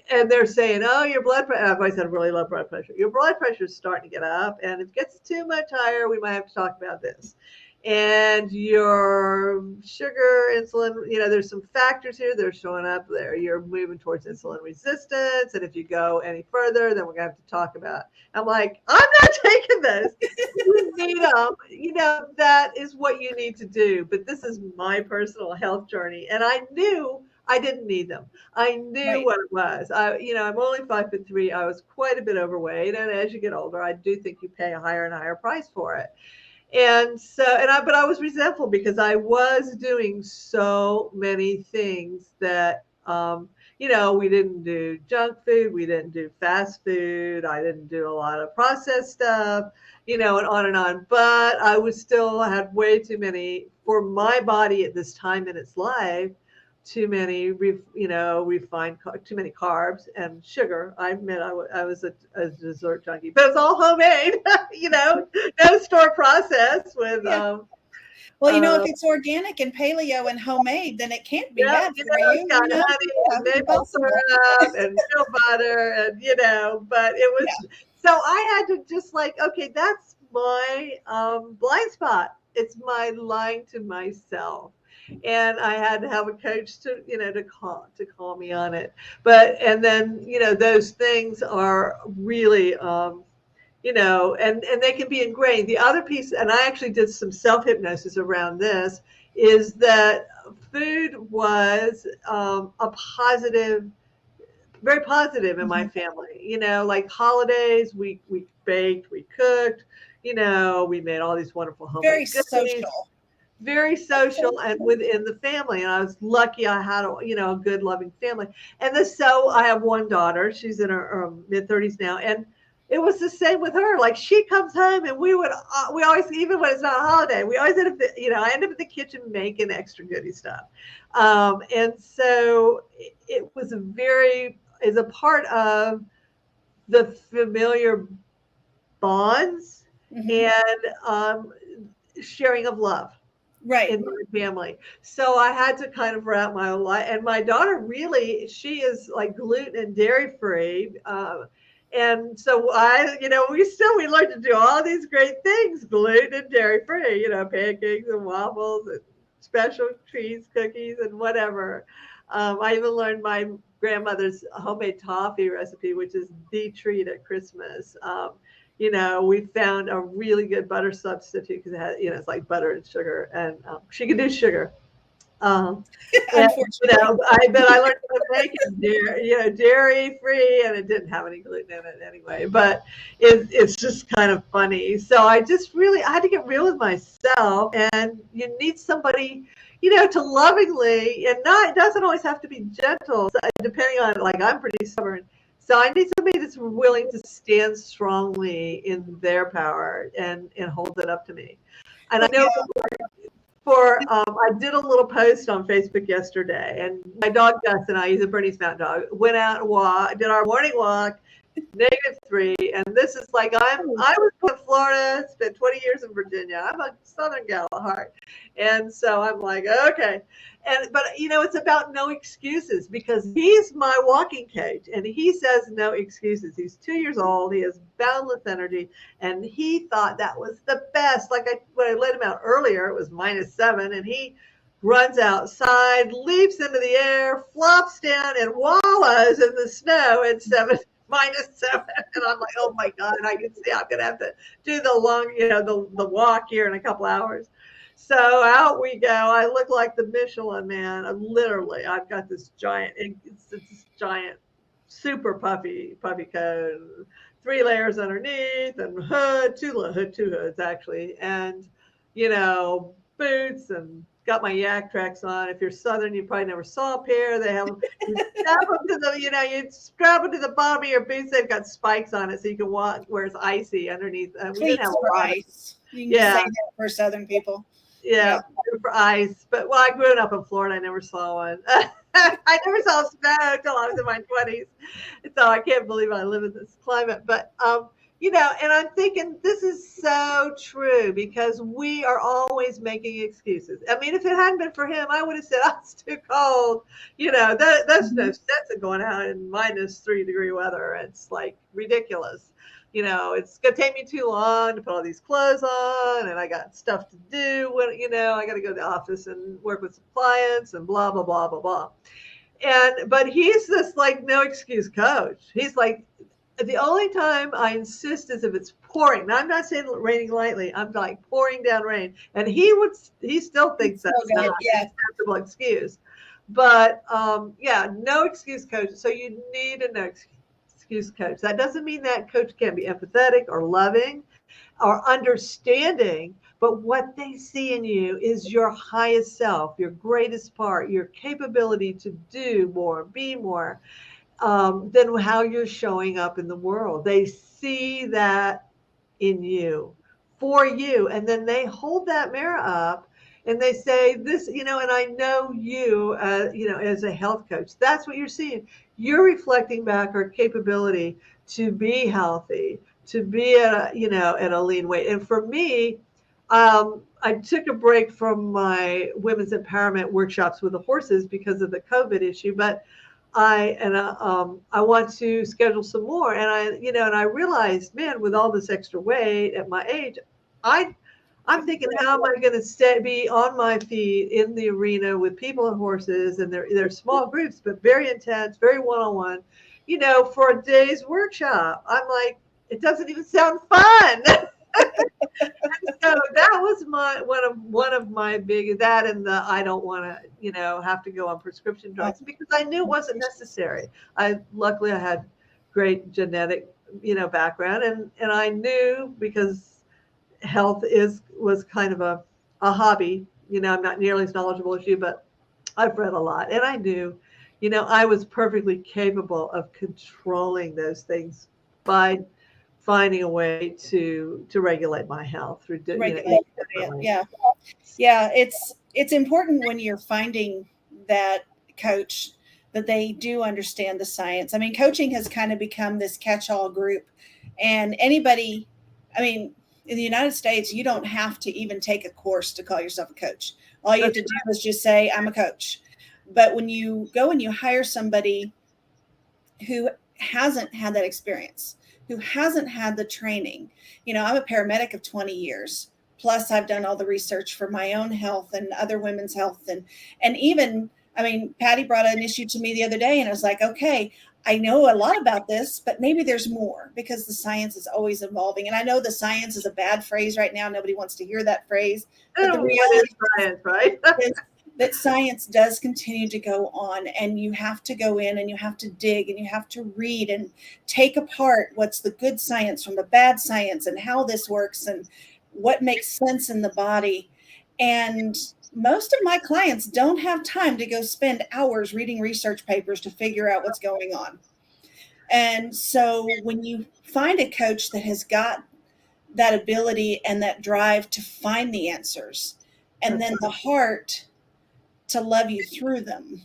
[SPEAKER 2] and they're saying, oh, your blood pressure. I've always had really low blood pressure. Your blood pressure is starting to get up, and if it gets too much higher, we might have to talk about this. And your sugar, insulin, there's some factors here that are showing up there. You're moving towards insulin resistance, and if you go any further, then we're gonna have to talk about. I'm like, I'm not taking this. You need them. That is what you need to do. But this is my personal health journey, and I knew I didn't need them. I knew
[SPEAKER 1] right.
[SPEAKER 2] what it was. I'm only 5'3". I was quite a bit overweight, and as you get older, I do think you pay a higher and higher price for it. And so, but I was resentful because I was doing so many things that, we didn't do junk food, we didn't do fast food, I didn't do a lot of processed stuff, and on and on. But I was still had way too many for my body at this time in its life. Too many, refined, too many carbs and sugar. I admit I was a dessert junkie, but it's all homemade, no store process with,
[SPEAKER 1] Yeah. Well, if
[SPEAKER 2] uh,
[SPEAKER 1] it's organic and paleo and homemade, then it can't be
[SPEAKER 2] yeah,
[SPEAKER 1] bad for
[SPEAKER 2] it's
[SPEAKER 1] you,
[SPEAKER 2] got honey
[SPEAKER 1] Yeah,
[SPEAKER 2] and maple
[SPEAKER 1] impossible.
[SPEAKER 2] syrup and peanut butter and, but it was,
[SPEAKER 1] Yeah.
[SPEAKER 2] so I had to just like, okay, that's my blind spot. It's my lying to myself. And I had to have a coach to call me on it. And then, those things are really, and they can be ingrained. The other piece, and I actually did some self hypnosis around this, is that food was a positive, very positive in my
[SPEAKER 1] Mhm.
[SPEAKER 2] family. Like holidays, we baked, we cooked, we made all these wonderful
[SPEAKER 1] Very
[SPEAKER 2] homemade goodies.
[SPEAKER 1] social.
[SPEAKER 2] Very social and within the family, and I was lucky I had a good loving family. And so I have one daughter, she's in her mid-30s now, and it was the same with her. Like she comes home and we always, even when it's not a holiday, we always end up I end up in the kitchen making extra goody stuff. And so it was is a part of the familiar bonds
[SPEAKER 1] Hmm.
[SPEAKER 2] and sharing of love
[SPEAKER 1] Right.
[SPEAKER 2] in my family. So I had to kind of wrap my own life. And my daughter really, she is like gluten and dairy free. And so we learned to do all these great things, gluten and dairy free, pancakes and waffles and special treats, cookies and whatever. I even learned my grandmother's homemade toffee recipe, which is the treat at Christmas. We found a really good butter substitute because it has, it's like butter and sugar, and she can do sugar. Um, and
[SPEAKER 1] Unfortunately.
[SPEAKER 2] I learned how to make it dairy free, and it didn't have any gluten in it anyway. But it's just kind of funny. So I had to get real with myself, and you need somebody, to lovingly, and not, it doesn't always have to be gentle. So depending on, like, I'm pretty stubborn. So I need somebody that's willing to stand strongly in their power and hold it up to me. And I
[SPEAKER 1] Well,
[SPEAKER 2] know I did a little post on Facebook yesterday, and my dog Gus and I, he's a Bernese Mountain Dog, went out and did our morning walk, -3, and this is like I was born in Florida, spent 20 years in Virginia. I'm a Southern gal at heart, and so I'm like, okay, but it's about no excuses because he's my walking cage, and he says no excuses. He's 2 years old. He has boundless energy, and he thought that was the best. Like when I let him out earlier, it was -7, and he runs outside, leaps into the air, flops down, and wallows in the snow at -7. And I'm like, oh my God, I can see I'm going to have to do the long, the walk here in a couple hours. So out we go. I look like the Michelin man. I've got this giant super puffy coat, 3 layers underneath, and hood, two hoods actually, and boots, and got my yak tracks on. If you're Southern, you probably never saw a pair. They have you strap them to the you strap them to the bottom of your boots. They've got spikes on it so you can walk where it's icy underneath. We didn't have
[SPEAKER 1] Cleats
[SPEAKER 2] a
[SPEAKER 1] for
[SPEAKER 2] lot of
[SPEAKER 1] ice. You can just
[SPEAKER 2] yeah.
[SPEAKER 1] say that for Southern people.
[SPEAKER 2] Yeah,
[SPEAKER 1] Yeah.
[SPEAKER 2] for ice. But well, I grew up in Florida. I never saw one. I never saw snow until I was in my 20s. So I can't believe I live in this climate. But and I'm thinking this is so true because we are always making excuses. I mean, if it hadn't been for him, I would have said, oh, it's too cold. That's no
[SPEAKER 1] Mhm.
[SPEAKER 2] sense of going out in -3 degree weather. It's like ridiculous. It's gonna take me too long to put all these clothes on, and I got stuff to do. When I got to go to the office and work with some clients, and blah blah blah blah blah. But he's this like no excuse coach. He's like, the only time I insist is if it's pouring. Now I'm not saying raining lightly. I'm like pouring down rain, and he still thinks
[SPEAKER 1] It's so
[SPEAKER 2] that's not
[SPEAKER 1] good.
[SPEAKER 2] an
[SPEAKER 1] Yeah.
[SPEAKER 2] acceptable excuse. But yeah, no excuse coach. So you need a no excuse coach. That doesn't mean that coach can't be empathetic or loving or understanding, but what they see in you is your highest self, your greatest part, your capability to do more, be more, than how you're showing up in the world. They see that in you, for you, and then they hold that mirror up and they say this, and I know you, as a health coach, that's what you're seeing. You're reflecting back our capability to be healthy, to be at a lean weight. And for me, I took a break from my women's empowerment workshops with the horses because of the COVID issue, but I want to schedule some more, and I realized, man, with all this extra weight at my age, I I'm thinking, how am I going to be on my feet in the arena with people and horses, and they're small groups, but very intense, very one-on-one, for a day's workshop. I'm like, it doesn't even sound fun. So that was my one of my big, that and the I don't want to have to go on prescription
[SPEAKER 1] Oh,
[SPEAKER 2] drugs because I knew it wasn't necessary. I had great genetic background, and I knew because health was kind of a hobby. I'm not nearly as knowledgeable as you, but I've read a lot, and I knew I was perfectly capable of controlling those things by finding a way to regulate my health through
[SPEAKER 1] regulate
[SPEAKER 2] eating
[SPEAKER 1] it.
[SPEAKER 2] differently.
[SPEAKER 1] Yeah. Yeah. It's important when you're finding that coach that they do understand the science. I mean, coaching has kind of become this catch-all group, and anybody, I mean, in the United States, you don't have to even take a course to call yourself a coach. All you have
[SPEAKER 2] That's
[SPEAKER 1] to do is just say, I'm a coach. But when you go and you hire somebody who hasn't had that experience, who hasn't had the training. I'm a paramedic of 20 years. Plus, I've done all the research for my own health and other women's health. And even, I mean, Patty brought an issue to me the other day, and I was like, okay, I know a lot about this, but maybe there's more because the science is always evolving. And I know the science is a bad phrase right now. Nobody wants to hear that phrase. But the
[SPEAKER 2] what is
[SPEAKER 1] reality
[SPEAKER 2] science, right?
[SPEAKER 1] is that science does continue to go on, and you have to go in and you have to dig and you have to read and take apart what's the good science from the bad science and how this works and what makes sense in the body. And most of my clients don't have time to go spend hours reading research papers to figure out what's going on. And so when you find a coach that has got that ability and that drive to find the answers, and
[SPEAKER 2] That's
[SPEAKER 1] then the heart to love you through them.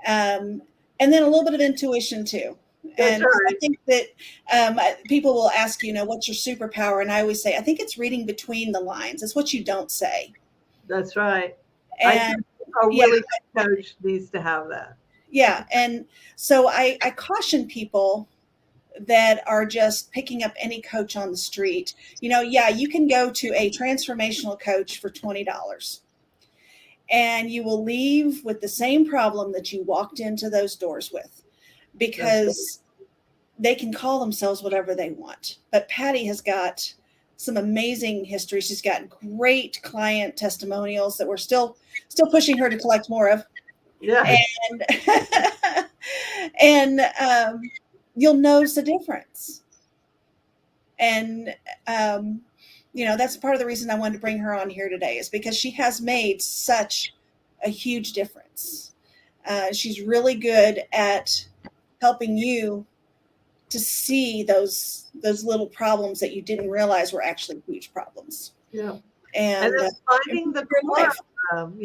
[SPEAKER 1] Um, and then a little bit of intuition too.
[SPEAKER 2] that's
[SPEAKER 1] And I
[SPEAKER 2] right.
[SPEAKER 1] think that people will ask, what's your superpower? And I always say, I think it's reading between the lines. It's what you don't say.
[SPEAKER 2] That's right. I think
[SPEAKER 1] And
[SPEAKER 2] a
[SPEAKER 1] yeah,
[SPEAKER 2] really good coach needs to have that.
[SPEAKER 1] yeah. And so I caution people that are just picking up any coach on the street. Yeah, you can go to a transformational coach for $20 and you will leave with the same problem that you walked into those doors with,
[SPEAKER 2] That's
[SPEAKER 1] because they can call themselves whatever they want. But Patty has got some amazing history. She's got great client testimonials that we're still pushing her to collect more of.
[SPEAKER 2] yeah.
[SPEAKER 1] And And you'll notice a difference. And that's part of the reason I wanted to bring her on here today, is because she has made such a huge difference. She's really good at helping you to see those little problems that you didn't realize were actually huge problems,
[SPEAKER 2] Yeah. And
[SPEAKER 1] and
[SPEAKER 2] it's finding the
[SPEAKER 1] your life.
[SPEAKER 2] quorum.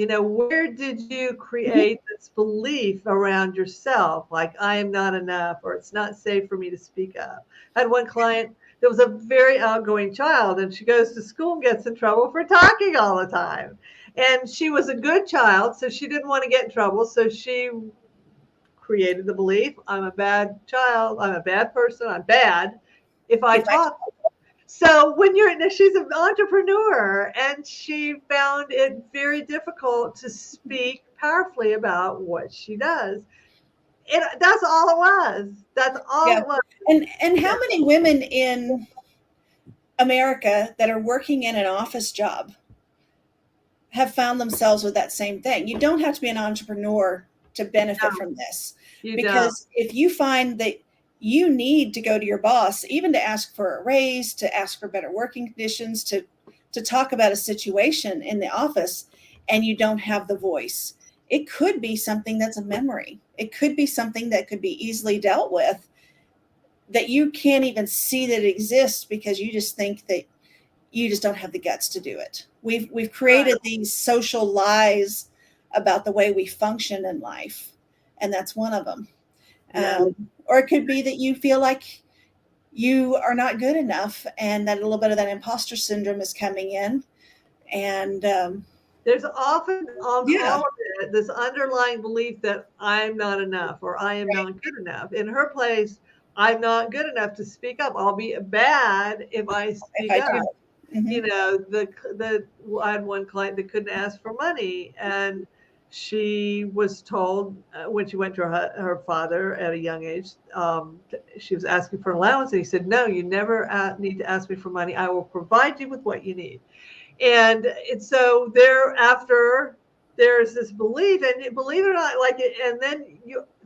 [SPEAKER 2] Where did you
[SPEAKER 1] Mhm.
[SPEAKER 2] create this belief around yourself? Like, I am not enough, or it's not safe for me to speak up. I had one client that was a very outgoing child, and she goes to school and gets in trouble for talking all the time. And she was a good child, so she didn't want to get in trouble. So she created the belief, I'm a bad child, I'm a bad person, I'm bad if I
[SPEAKER 1] If I
[SPEAKER 2] talk. So she's an entrepreneur, and she found it very difficult to speak powerfully about what she does. That's all it was. That's all
[SPEAKER 1] Yeah.
[SPEAKER 2] it was.
[SPEAKER 1] And how many women in America that are working in an office job have found themselves with that same thing? You don't have to be an entrepreneur to benefit
[SPEAKER 2] No,
[SPEAKER 1] from this,
[SPEAKER 2] you don't.
[SPEAKER 1] because if you find that you need to go to your boss, even to ask for a raise, to ask for better working conditions, to talk about a situation in the office, and you don't have the voice, it could be something that's a memory. It could be something that could be easily dealt with, that you can't even see that it exists, because you just think that you just don't have the guts to do it. We've
[SPEAKER 2] Right.
[SPEAKER 1] created these social lies about the way we function in life, and that's one of them.
[SPEAKER 2] Yeah.
[SPEAKER 1] Or it could be that you feel like you are not good enough, and that a little bit of that imposter syndrome is coming in. And
[SPEAKER 2] There's often on
[SPEAKER 1] yeah,
[SPEAKER 2] all of it this underlying belief that I'm not enough, or I am
[SPEAKER 1] right.
[SPEAKER 2] not good enough. In her place, I'm not good enough to speak up. I'll be bad if I
[SPEAKER 1] If
[SPEAKER 2] speak
[SPEAKER 1] I
[SPEAKER 2] up.
[SPEAKER 1] do, hmm
[SPEAKER 2] The I had one client that couldn't ask for money, and she was told when she went to her father at a young age, she was asking for allowance, and he said, "No, you never need to ask me for money. I will provide you with what you need." And so thereafter, there's this belief, and believe it or not, like it, and then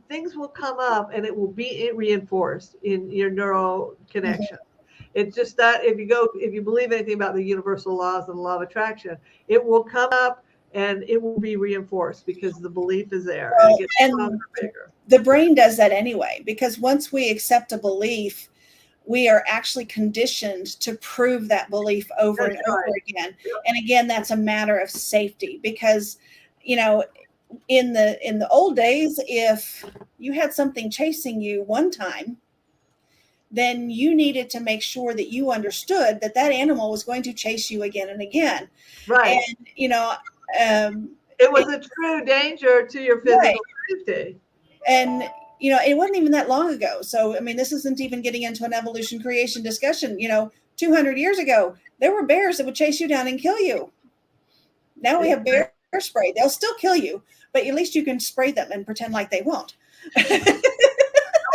[SPEAKER 2] things will come up, and it will be reinforced in your neural connection.
[SPEAKER 1] hmm
[SPEAKER 2] It's just that if you believe anything about the universal laws and the law of attraction, it will come up and it will be reinforced because the belief is there, and it
[SPEAKER 1] well,
[SPEAKER 2] gets stronger,
[SPEAKER 1] and
[SPEAKER 2] bigger.
[SPEAKER 1] the brain does that anyway, because once we accept a belief, we are actually conditioned to prove that belief over
[SPEAKER 2] That's
[SPEAKER 1] and over
[SPEAKER 2] right.
[SPEAKER 1] again. And again, that's a matter of safety, because you know in the old days, if you had something chasing you one time, then you needed to make sure that you understood that that animal was going to chase you again and again.
[SPEAKER 2] Right.
[SPEAKER 1] And um,
[SPEAKER 2] It was
[SPEAKER 1] it,
[SPEAKER 2] a true danger to your
[SPEAKER 1] right.
[SPEAKER 2] physical safety.
[SPEAKER 1] And it wasn't even that long ago. So I mean, this isn't even getting into an evolution creation discussion. 200 years ago, there were bears that would chase you down and kill you. Now we have bear spray. They'll still kill you, but at least you can spray them and pretend like they won't.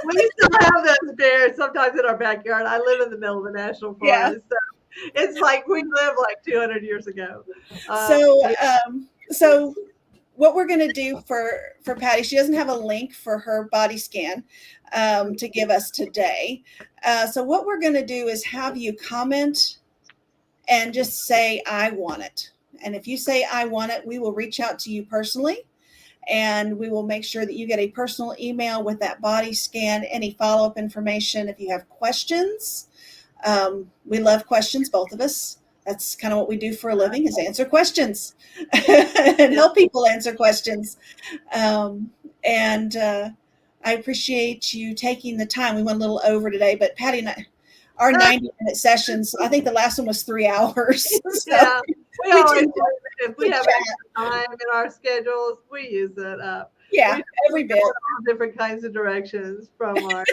[SPEAKER 2] We still have those bears sometimes in our backyard. I live in the middle of a national
[SPEAKER 1] Yeah.
[SPEAKER 2] forest, so it's like we lived like 200 years ago.
[SPEAKER 1] So,
[SPEAKER 2] Yeah,
[SPEAKER 1] so what we're going to do for Patty, she doesn't have a link for her body scan to give us today. So what we're going to do is have you comment and just say, I want it. And if you say, I want it, we will reach out to you personally, and we will make sure that you get a personal email with that body scan, any follow-up information. If you have questions, we love questions, both of us. That's kind of what we do for a living, is answer questions and
[SPEAKER 2] yeah.
[SPEAKER 1] help people answer questions. Um, and I appreciate you taking the time. We went a little over today, but Patty and I, our 90-minute sessions, I think the last one was 3 hours. So
[SPEAKER 2] Yeah, we
[SPEAKER 1] we
[SPEAKER 2] always
[SPEAKER 1] tend
[SPEAKER 2] if we
[SPEAKER 1] to
[SPEAKER 2] have
[SPEAKER 1] chat.
[SPEAKER 2] extra time in our schedules, we use it up. We
[SPEAKER 1] Yeah,
[SPEAKER 2] we
[SPEAKER 1] every
[SPEAKER 2] go in
[SPEAKER 1] bit.
[SPEAKER 2] all different kinds of directions, from our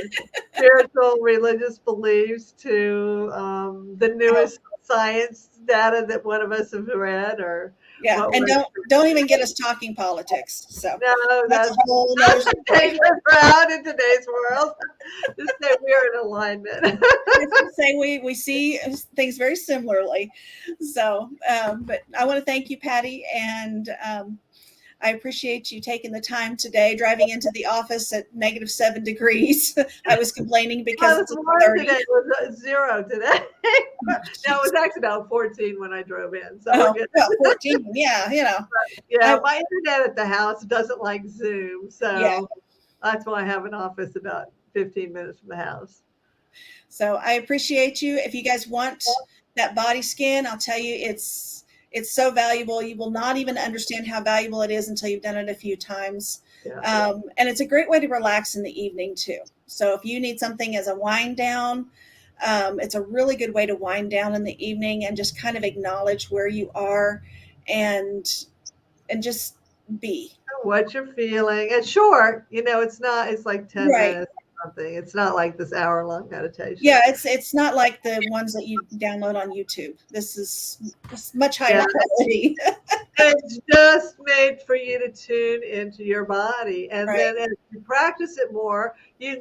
[SPEAKER 2] spiritual, religious beliefs to the
[SPEAKER 1] Oh,
[SPEAKER 2] newest science data that one of us have read, or
[SPEAKER 1] yeah.
[SPEAKER 2] what
[SPEAKER 1] And
[SPEAKER 2] we're
[SPEAKER 1] don't even get us talking politics. So
[SPEAKER 2] no,
[SPEAKER 1] that's a whole nother
[SPEAKER 2] that's the
[SPEAKER 1] story.
[SPEAKER 2] dangerous route in today's world. Just say we are in alignment.
[SPEAKER 1] Let's just say we see things very similarly. So, but I want to thank you, Patty, and I appreciate you taking the time today, driving into the office at -7 degrees. I was complaining because
[SPEAKER 2] Well, it
[SPEAKER 1] it's
[SPEAKER 2] was warm
[SPEAKER 1] 30.
[SPEAKER 2] today. It was 0 today.
[SPEAKER 1] Oh,
[SPEAKER 2] No, it was
[SPEAKER 1] jeez.
[SPEAKER 2] actually about 14 when I drove in, so we're
[SPEAKER 1] Oh,
[SPEAKER 2] good.
[SPEAKER 1] well, 14. Yeah,
[SPEAKER 2] Yeah,
[SPEAKER 1] I
[SPEAKER 2] my internet at the house doesn't like Zoom,
[SPEAKER 1] yeah.
[SPEAKER 2] so that's why I have an office about 15 minutes from the house.
[SPEAKER 1] So I appreciate you. If you guys want that body scan, I'll tell you it's so valuable. You will not even understand how valuable it is until you've done it a few times.
[SPEAKER 2] Yeah.
[SPEAKER 1] And it's a great way to relax in the evening too. So if you need something as a wind down, it's a really good way to wind down in the evening and just kind of acknowledge where you are and just be.
[SPEAKER 2] What you're feeling. It's short, it's not, it's like 10
[SPEAKER 1] Right.
[SPEAKER 2] minutes or something. It's not like this hour-long meditation.
[SPEAKER 1] Yeah, it's not like the ones that you download on YouTube. This is much higher
[SPEAKER 2] Yeah.
[SPEAKER 1] quality.
[SPEAKER 2] It's just made for you to tune into your body. And
[SPEAKER 1] Right.
[SPEAKER 2] then as you practice it more, you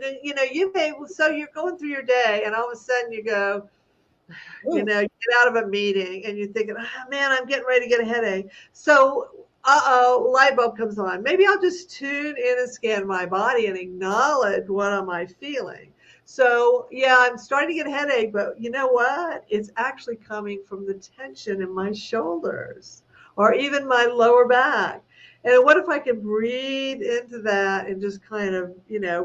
[SPEAKER 2] may, so you're going through your day and all of a sudden you go,
[SPEAKER 1] Ooh,
[SPEAKER 2] you get out of a meeting and you're thinking, oh, man, I'm getting ready to get a headache. So, light bulb comes on. Maybe I'll just tune in and scan my body and acknowledge what am I feeling. So, yeah, I'm starting to get a headache, but you know what? It's actually coming from the tension in my shoulders or even my lower back. And what if I can breathe into that and just kind of,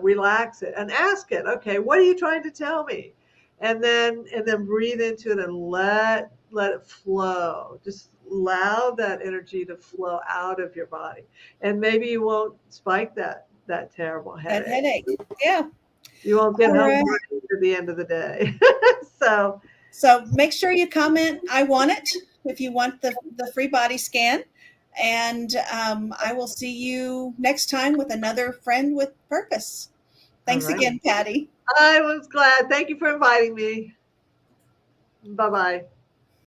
[SPEAKER 2] relax it and ask it, okay, what are you trying to tell me? And then breathe into it and let it flow. Just allow that energy to flow out of your body, and maybe you won't spike that terrible
[SPEAKER 1] that
[SPEAKER 2] headache.
[SPEAKER 1] headache. Yeah.
[SPEAKER 2] You won't get
[SPEAKER 1] All
[SPEAKER 2] home
[SPEAKER 1] right.
[SPEAKER 2] at the end of the day. So
[SPEAKER 1] So make sure you comment, I want it, if you want the free body scan. And I will see you next time with another friend with purpose.
[SPEAKER 2] all
[SPEAKER 1] Thanks
[SPEAKER 2] right,
[SPEAKER 1] again, Patty.
[SPEAKER 2] I was glad. Thank you for inviting me. Bye bye.